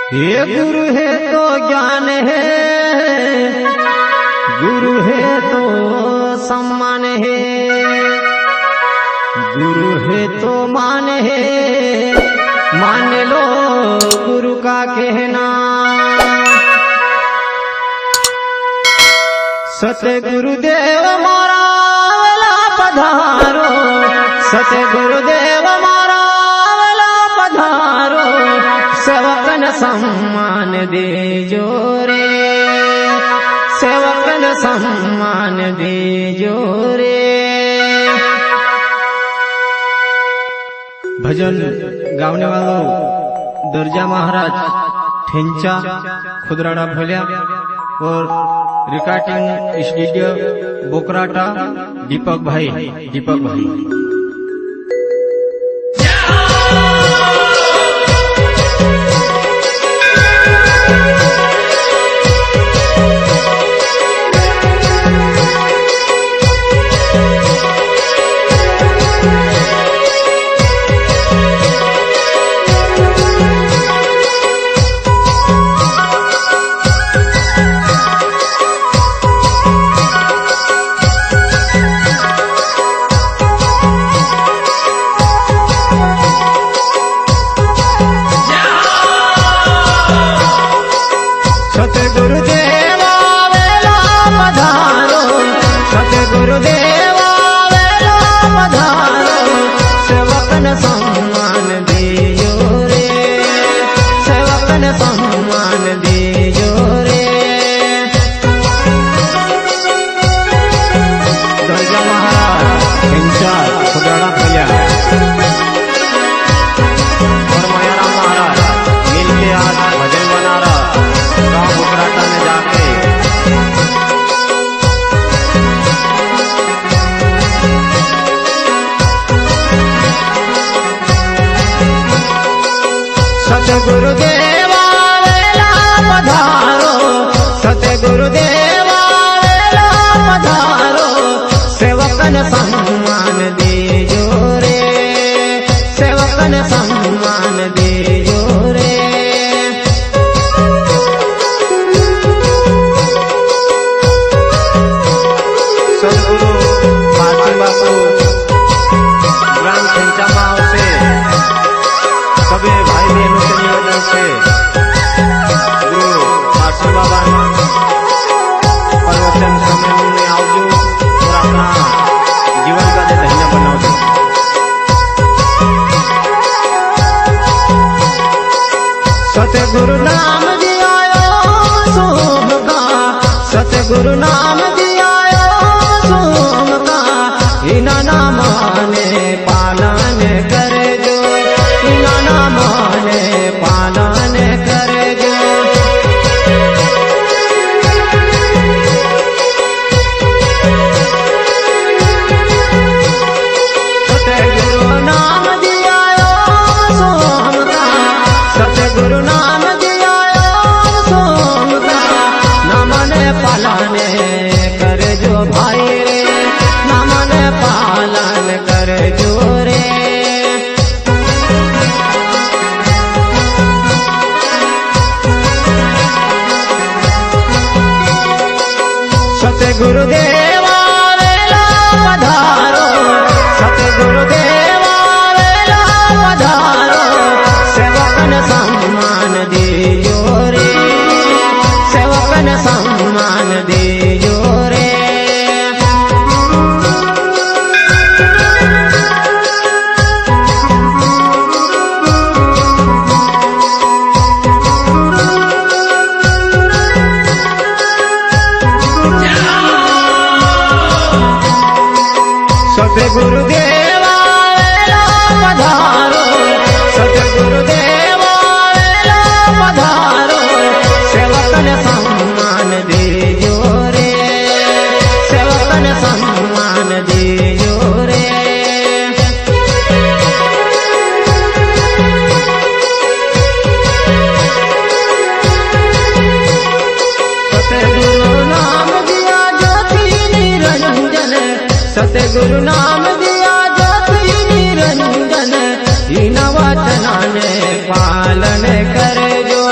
ये गुरु है तो ज्ञान है, गुरु है तो सम्मान है, गुरु है तो मान है, मान लो गुरु का कहना। सतगुरुदेव मारा वाला पधारो, सतगुरुदेव मारा वाला पधारो, सेवकन सम्मान देजो रे, सेवकन सम्मान देजो रे। भजन गावने वालों दर्जा महाराज ठेंचा खुदराड़ा भल्या और रिकॉर्डिंग स्टूडियो बोकराटा दीपक भाई। सतगुरुदेवा वेला पधारो, सतगुरुदेवा वेला पधारो, सेवकन सम्मान देजो रे, सेवकन सम्मान देजो रे। दर्जा महाराज ठेंचा खुदराड़ा भल्या और मायाराम महाराज मिलके आज भजन बना रहा गाँव बोकराटा में जाके। सतगुरुदेवा वेला पधारो, सतगुरुदेवा वेला पधारो, सेवकन सम्मान देजो रे, सेवकन सम्मान देजो रे। सदगुरु पार्थिव बापू ग्राम ठेंचा माव से सभी भाई बहनों के निवेदन से गुरु पार्थिव बाबा प्रवचन समय में आवजो और अपना जीवन का धन्य बनाओ। सतगुरु नाम दियायो सोम का, सतगुरु नाम इना नाम ने पालन कर जो, इना नाम ने पालन कर जो। सतगुरु नाम दियायो सोम का, सतगुरु नाम दियायो सोम का, नाम ने पालन कर जो भाई रे, पालन कर जो रे। सतगुरुदेवा वेला पधारो, सतगुरुदेवा वेला पधारो, सेवकन सम्मान देजो रे, सेवकन सम्मान देजो रे। सतगुरुदेवा वेला पधारो, सतगुरुदेवा वेला पधारो, सेवकन सम्मान देजो रे, सेवकन सम्मान देजो रे। सतगुरु नाम दिया ज्योति निरंजन, सतगुरु नाम दिया ज्योति निरंजन, इन वचना ने पालन कर जो।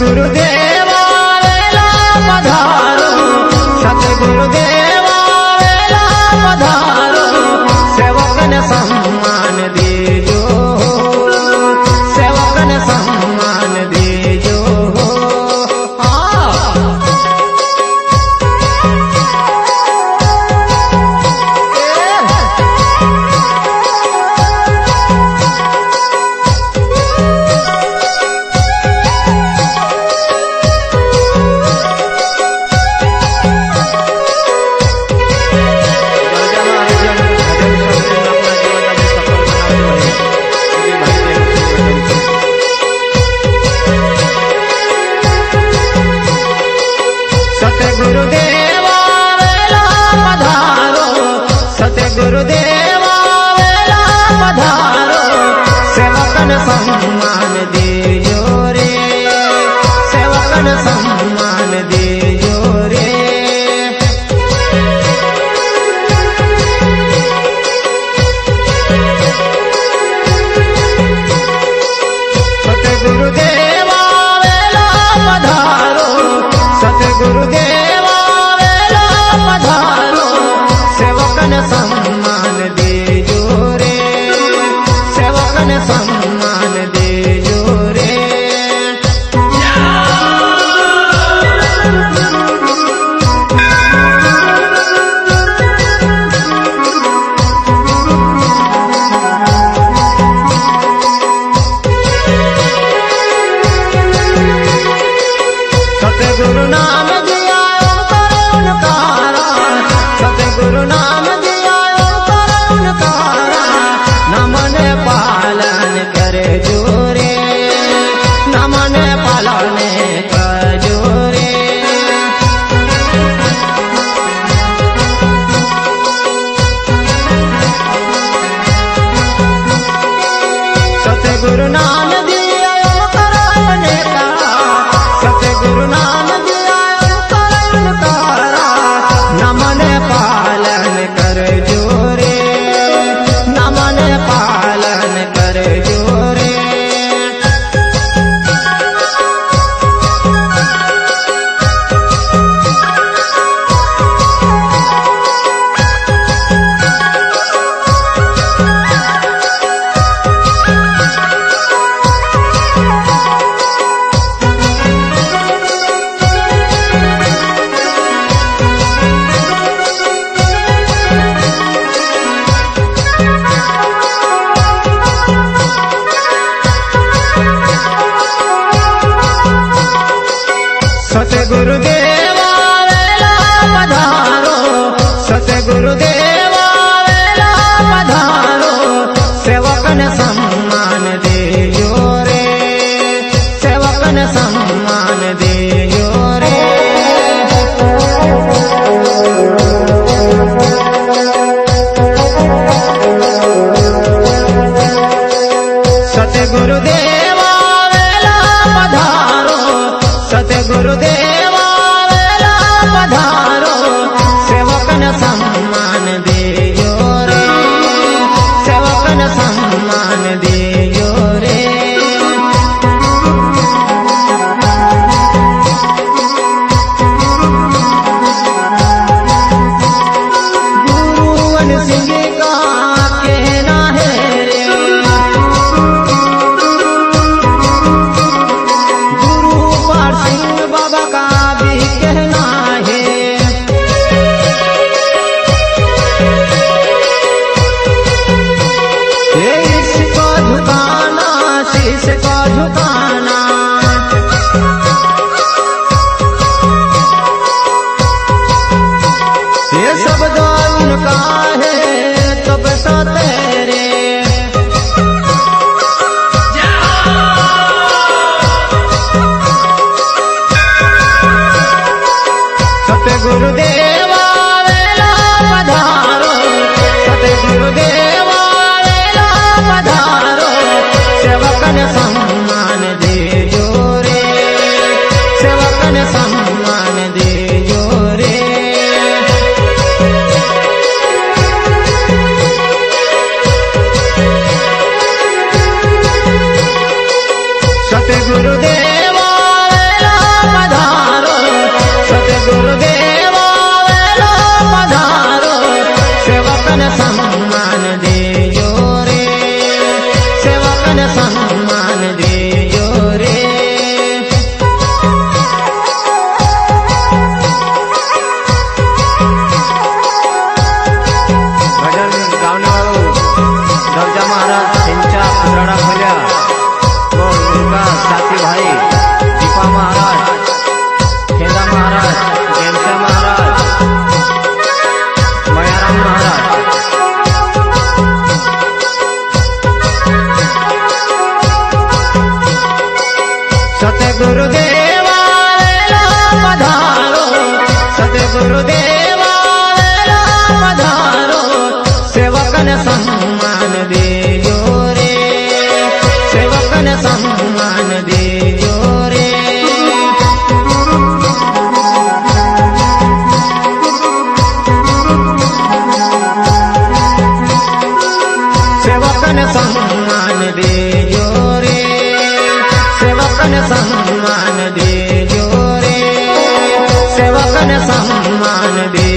सद्गुरुदेवा वेला पधारो, सद्गुरुदेवा वेला पधारो, सेवकन सम्मान दीजो, सेवकन सम्मान दीजो। सद्गुरुदेवा वेला पधारो, सद्गुरुदेवा वेला पधारो, सेवकन सम्मान दीजो रे, सेवकन सम्मान दीजो रे। सद्गुरुदेवा वेला पधारो, सद्गुरुदेवा वेला पधारो, सेवकन सम्मान दीजो रे, सेवकन सम्मान दीजो रे। सतगुरु नाम दिया ओंकार ओंकारा, सतगुरु नाम दिया ओंकार ओंकारा, नमन पालन करे जोरे, नमन पालन कर जोरे। सतगुरु नाम दिया ओंकार ओंकारा, सतगुरु नाम दिया ओंकार ओंकारा, नमन पालन कर जोरे, नमन पालन कर जोरे। सद्गुरुदेवा वेला पधारो, सद्गुरुदेवा वेला पधारो, सेवकन सम्मान दीजो रे, सेवकन सम्मान दीजो रे। सद्गुरुदेवा वेला पधारो, सद्गुरुदेवा वेला पधारो, सेवकन सम्मान दीजो रे, सेवकन सम्मान भाई दीपा महाराज, खेदा महाराज, जैनसा महाराज, मयाराम महाराज। सतगुरुदेवा पधारो, सतगुरुदेवा पधारो, सेवकन सम्मान देयो रे, सेवकन सम्मान देयो रे। सेवकन सम्मान देयो रे, सेवकन सम्मान देयो रे, सेवकन सम्मान दे